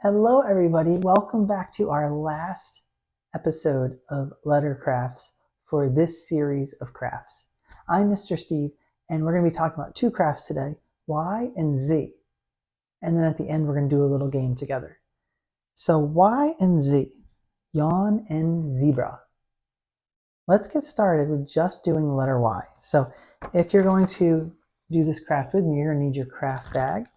Hello everybody, welcome back to our last episode of Letter Crafts for this series of crafts. I'm Mr. Steve and we're going to be talking about two crafts today, Y and Z. And then at the end we're going to do a little game together. So Y and Z, yawn and zebra. Let's get started with just doing the letter Y. So if you're going to do this craft with me, you're going to need your craft bag.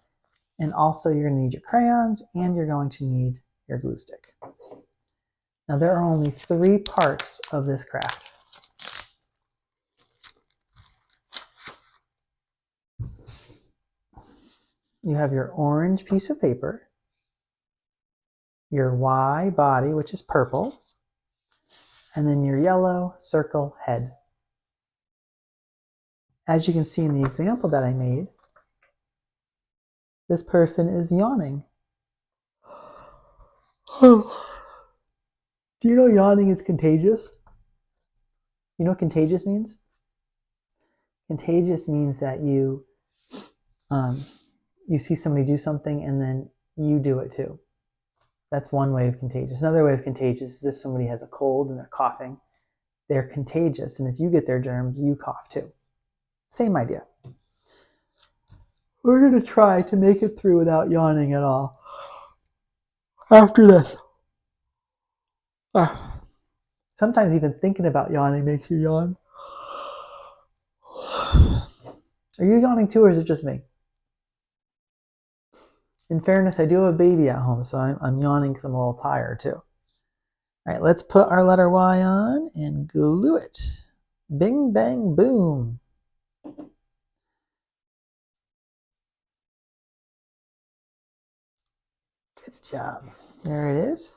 And also you're going to need your crayons and you're going to need your glue stick. Now there are only three parts of this craft. You have your orange piece of paper, your Y body, which is purple, and then your yellow circle head. As you can see in the example that I made, this person is yawning. Do you know yawning is contagious? You know what contagious means? Contagious means that you see somebody do something and then you do it too. That's one way of contagious. Another way of contagious is if somebody has a cold and they're coughing. They're contagious, and if you get their germs, you cough too. Same idea. We're going to try to make it through without yawning at all after this. Sometimes even thinking about yawning makes you yawn. Are you yawning too, or is it just me? In fairness, I do have a baby at home, so I'm yawning because I'm a little tired too. All right, let's put our letter Y on and glue it. Bing, bang, boom. Good job. There it is.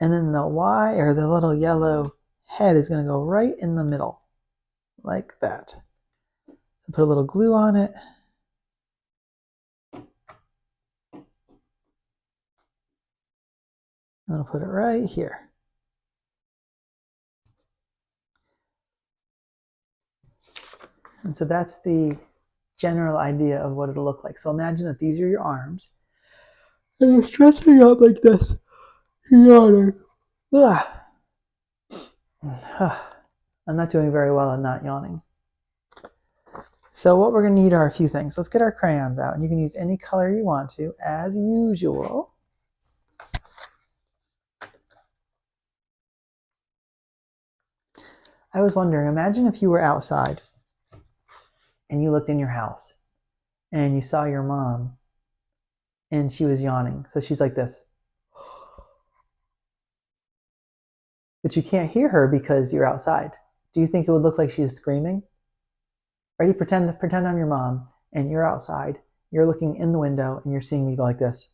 And then the Y, or the little yellow head, is going to go right in the middle, like that. Put a little glue on it. And I'll put it right here. And so that's the general idea of what it'll look like. So imagine that these are your arms. And you're stretching out like this. You're yawning. I'm not doing very well at not yawning. So what we're going to need are a few things. Let's get our crayons out. And you can use any color you want to, as usual. I was wondering, imagine if you were outside and you looked in your house and you saw your mom and she was yawning. So she's like this. But you can't hear her because you're outside. Do you think it would look like she was screaming? Ready? Pretend I'm your mom and you're outside. You're looking in the window and you're seeing me go like this.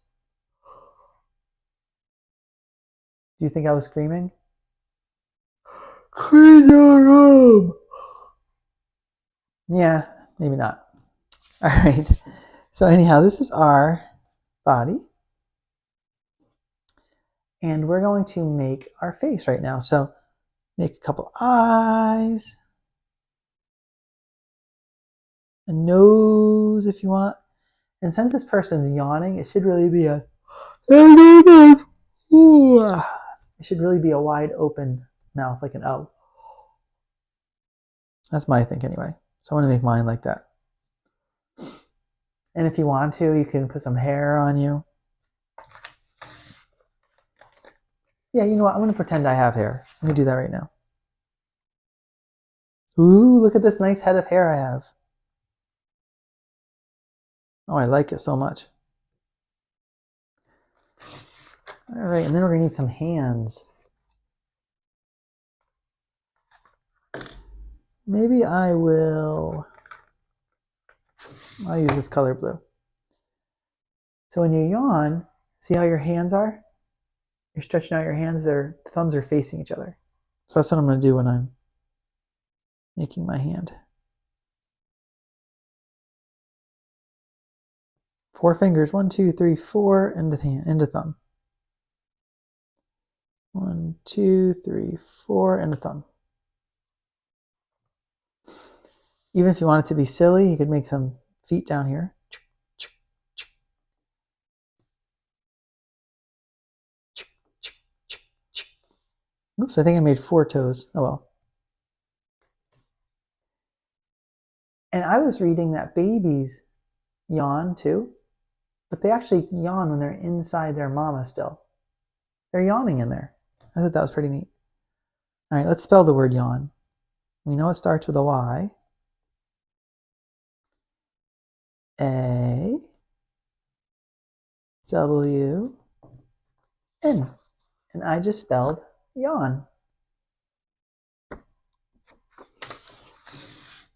Do you think I was screaming? Clean your room! Yeah, maybe not. All right. So anyhow, this is our body. And we're going to make our face right now. So make a couple eyes. A nose if you want. And since this person's yawning, it should really be a... It should really be a wide open mouth, like an O. That's my think anyway. So I'm going to make mine like that. And if you want to, you can put some hair on you. Yeah, you know what? I'm going to pretend I have hair. Let me do that right now. Ooh, look at this nice head of hair I have. Oh, I like it so much. All right, and then we're going to need some hands. Maybe I'll use this color blue. So when you yawn, see how your hands are? You're stretching out your hands, their thumbs are facing each other. So that's what I'm going to do when I'm making my hand. 4 fingers, 1, 2, 3, 4, end of hand, end of thumb. 1, 2, 3, 4, end of thumb. Even if you want it to be silly, you could make some feet down here. Oops, I think I made 4 toes. Oh well. And I was reading that babies yawn too, but they actually yawn when they're inside their mama still. They're yawning in there. I thought that was pretty neat. All right, let's spell the word yawn. We know it starts with a Y. A W N. And I just spelled yawn.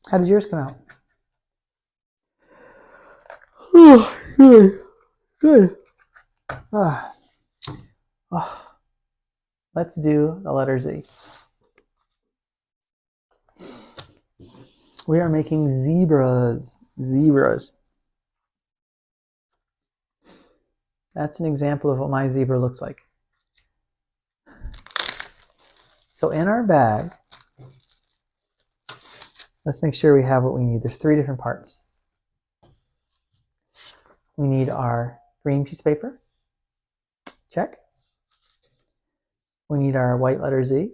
How did yours come out? Oh, good. Good. Ah. Oh. Let's do the letter Z. We are making zebras. Zebras. That's an example of what my zebra looks like. So in our bag, let's make sure we have what we need. There's 3 different parts. We need our green piece of paper. Check. We need our white letter Z.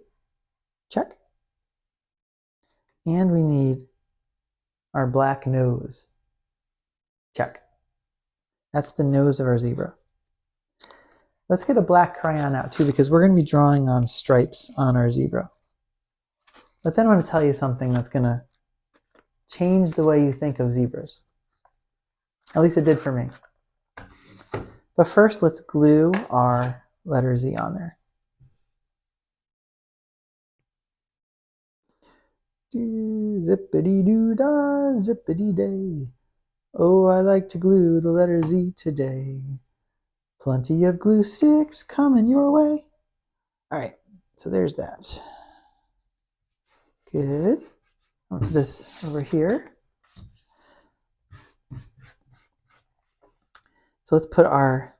Check. And we need our black nose. Check. That's the nose of our zebra. Let's get a black crayon out too, because we're going to be drawing on stripes on our zebra. But then I want to tell you something that's going to change the way you think of zebras. At least it did for me. But first, let's glue our letter Z on there. Zippity-doo-dah, zippity-day. Oh, I like to glue the letter Z today. Plenty of glue sticks coming your way. All right, so there's that. Good. I'll put this over here. So let's put our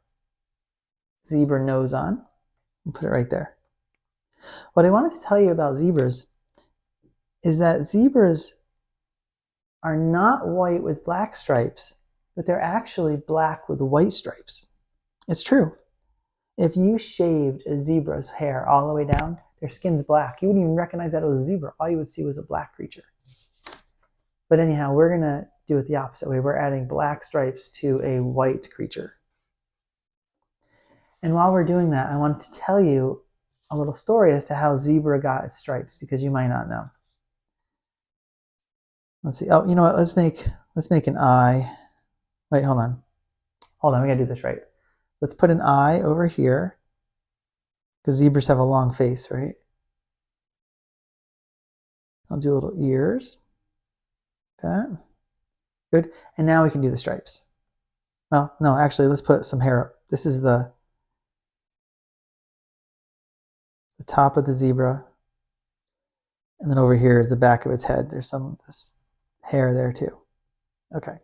zebra nose on and put it right there. What I wanted to tell you about zebras is that zebras are not white with black stripes, but they're actually black with white stripes. It's true. If you shaved a zebra's hair all the way down, their skin's black. You wouldn't even recognize that it was a zebra. All you would see was a black creature. But anyhow, we're going to do it the opposite way. We're adding black stripes to a white creature. And while we're doing that, I wanted to tell you a little story as to how zebra got its stripes, because you might not know. Let's see. Oh, you know what? Let's make an eye. Wait, hold on. Hold on, we gotta do this right. Let's put an eye over here, because zebras have a long face, right? I'll do little ears. That. Good. And now we can do the stripes. Well, no, actually, let's put some hair up. This is the top of the zebra. And then over here is the back of its head. There's some of this hair there too. Okay.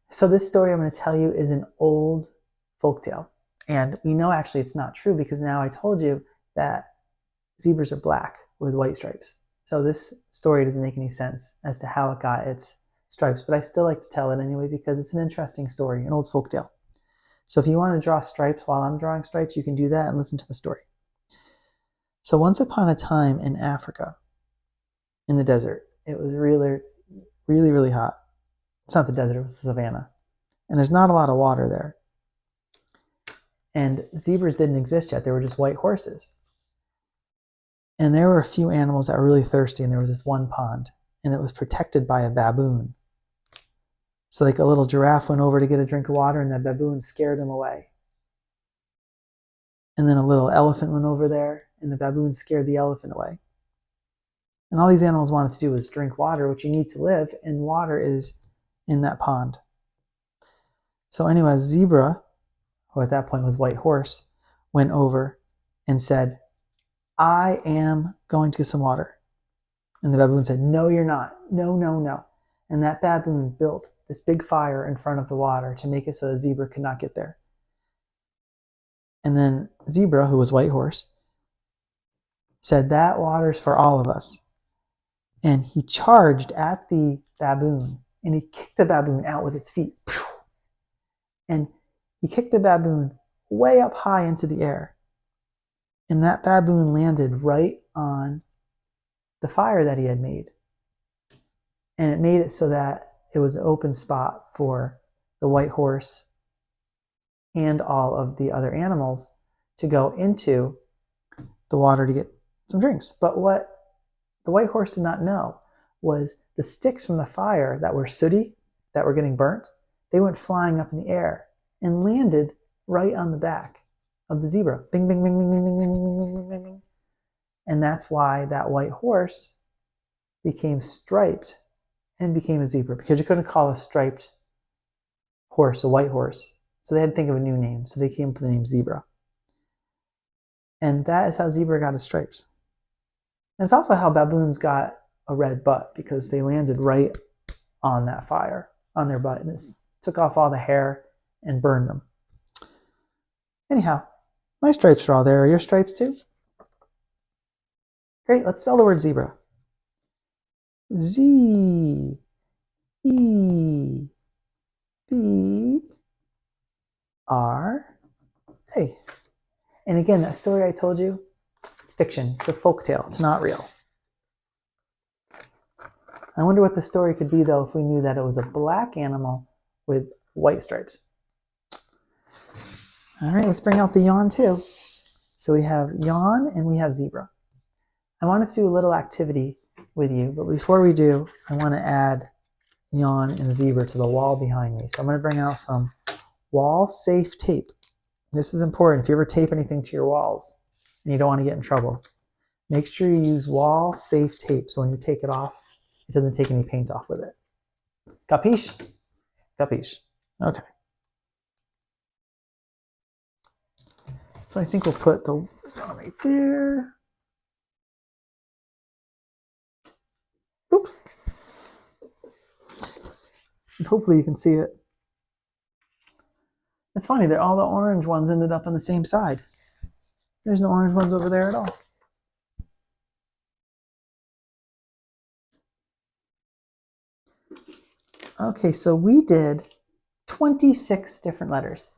So this story I'm going to tell you is an old folktale. And we know actually it's not true, because now I told you that zebras are black with white stripes. So this story doesn't make any sense as to how it got its stripes, but I still like to tell it anyway because it's an interesting story, an old folktale. So if you want to draw stripes while I'm drawing stripes, you can do that and listen to the story. So once upon a time in Africa, in the desert, it was really, really, really hot. It's not the desert, it was the savannah. And there's not a lot of water there. And zebras didn't exist yet, they were just white horses. And there were a few animals that were really thirsty, and there was this one pond, and it was protected by a baboon. So like a little giraffe went over to get a drink of water, and that baboon scared him away. And then a little elephant went over there, and the baboon scared the elephant away. And all these animals wanted to do was drink water, which you need to live, and water is in that pond. So anyway, zebra, who at that point was white horse, went over and said, I am going to get some water. And the baboon said, no, you're not. No, no, no. And that baboon built this big fire in front of the water to make it so the zebra could not get there. And then zebra, who was white horse, said, that water's for all of us. And he charged at the baboon and he kicked the baboon out with its feet. And he kicked the baboon way up high into the air. And that baboon landed right on the fire that he had made. And it made it so that it was an open spot for the white horse and all of the other animals to go into the water to get some drinks. But what the white horse did not know was the sticks from the fire that were sooty, that were getting burnt, they went flying up in the air and landed right on the back of the zebra. Bing, bing, bing, bing, bing, bing, bing, bing, bing, bing, bing. And that's why that white horse became striped and became a zebra, because you couldn't call a striped horse a white horse. So they had to think of a new name. So they came up with the name zebra. And that is how zebra got its stripes. And it's also how baboons got a red butt, because they landed right on that fire, on their butt, and it took off all the hair and burned them. Anyhow, my stripes are all there. Are your stripes too? Great, let's spell the word zebra. Z-E-B-R-A. And again, that story I told you, it's fiction. It's a folk tale. It's not real. I wonder what the story could be, though, if we knew that it was a black animal with white stripes. All right, let's bring out the yawn, too. So we have yawn and we have zebra. I want to do a little activity with you, but before we do, I want to add yawn and zebra to the wall behind me. So I'm going to bring out some wall-safe tape. This is important. If you ever tape anything to your walls and you don't want to get in trouble, make sure you use wall-safe tape so when you take it off, it doesn't take any paint off with it. Capiche? Capiche. Okay. So I think we'll put the yawn right there. Oops. And hopefully you can see it. It's funny that all the orange ones ended up on the same side. There's no orange ones over there at all. Okay, so we did 26 different letters.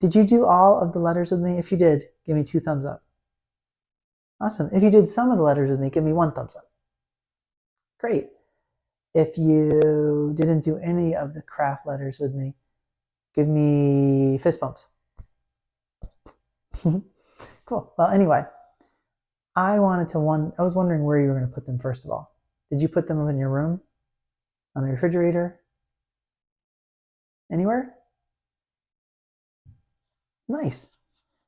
Did you do all of the letters with me? If you did, give me 2 thumbs up. Awesome. If you did some of the letters with me, give me 1 thumbs up. Great. If you didn't do any of the craft letters with me, give me fist bumps. Cool. Well, anyway, I was wondering where you were going to put them first of all. Did you put them in your room? On the refrigerator? Anywhere? Nice.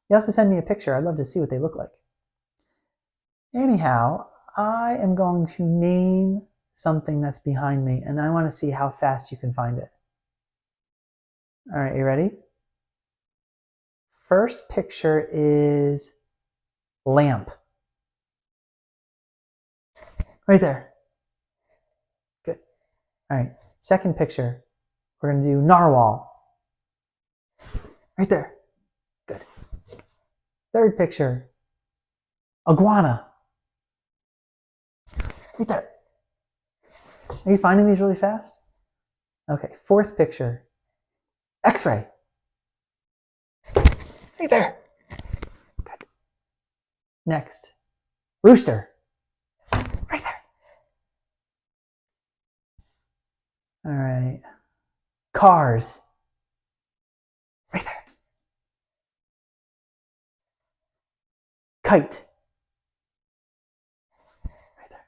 You have to send me a picture. I'd love to see what they look like. Anyhow, I am going to name something that's behind me, and I want to see how fast you can find it. All right, you ready? First picture is lamp. Right there. Good. All right, second picture, we're going to do narwhal. Right there. Good. Third picture, iguana. Right there. Are you finding these really fast? Okay, fourth picture, X-ray. Right there. Good. Next, rooster. Right there. All right. Cars. Right there. Kite. Right there.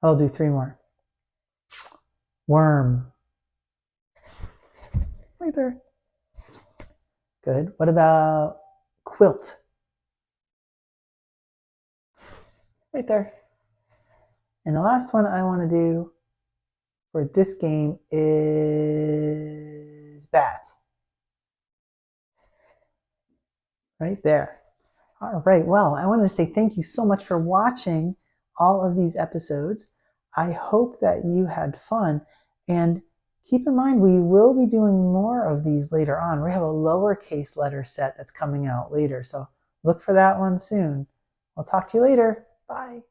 I'll do 3 more. Worm. Right there. Good. What about quilt? Right there. And the last one I want to do for this game is bat. Right there. All right. Well, I wanted to say thank you so much for watching all of these episodes. I hope that you had fun. And keep in mind, we will be doing more of these later on. We have a lowercase letter set that's coming out later. So look for that one soon. I'll talk to you later. Bye.